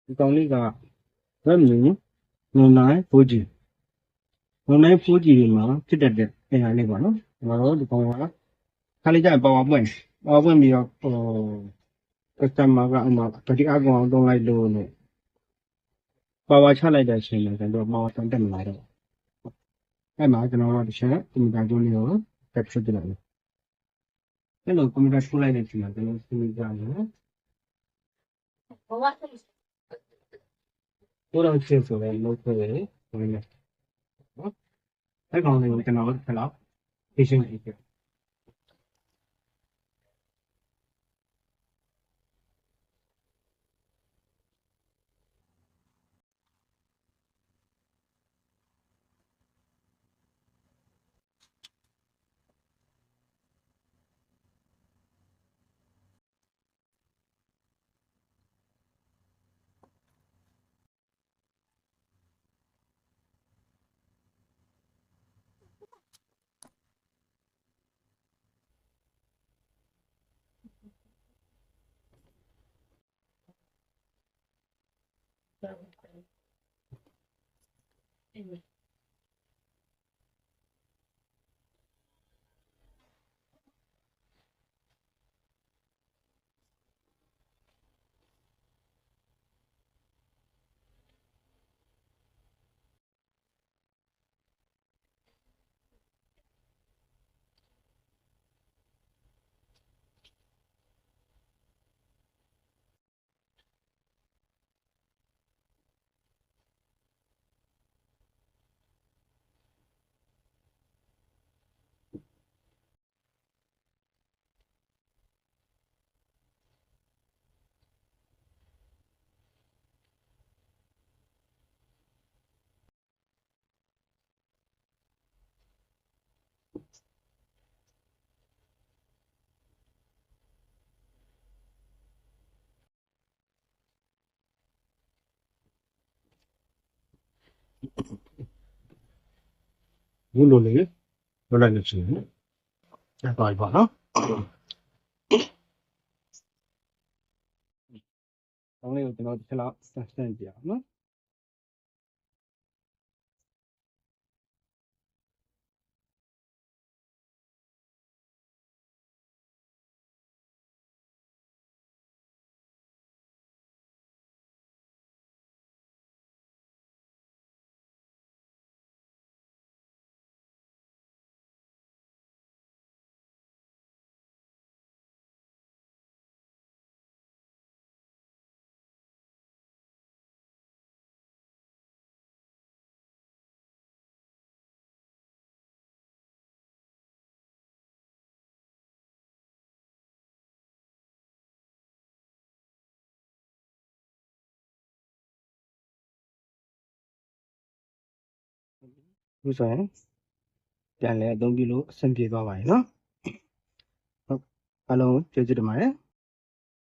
ဒီကောင်လေးကဝက်မြူနုံနိုင် 4G နုံနိုင် 4G တွေမှာဖြစ်တတ်တဲ့အရာလေးပေါ့နော်ကျွန်တော်တို့ဒီကောင်ကခါလေးကျရင်ပါဝါပွင့်ပြီးတော့customer ကအမှဗတိအကောင်အောင်သုံးလိုက်လို့နဲ့ပါဝါချလိုက်တဲ့အချိန်မှာကျွန်တော်ပါဝါတန်တက်မလာတော့အဲ့မှာကျွန်တော်တို့တစ်ချက်ကွန်ပျူတာကျိုးလေးကိုတက်ဖြစ်ပြလိုက်တယ်အဲ့လိုကွန်ပျူတာထိုးလိုက်တဲ့အချိန်မှာကျွန်တော်စဉ်းစားကြတယ်ကိုတော့ချင်းဆိုလဲလို့ပြောတယ်ဆိုရင်နော်အဲ့ကောင်လေးကိုကျွန်တော်တို့ခလောက် patient ကြီးပြဘူးလို့လေလွတ်လိုက်လို့ရှိရင်အဲ့ပါပါနော်ကောင်းလေးကိုကျွန်တော်တစ်ချက်လောက်စမ်းပြအောင်နော်ဘူးဆိုရင်ပြန်လဲအသုံးပြုလို့အဆင်ပြေသွားပါပြီနော်ဟုတ်အားလုံးကျေးဇူးတင်ပါတယ်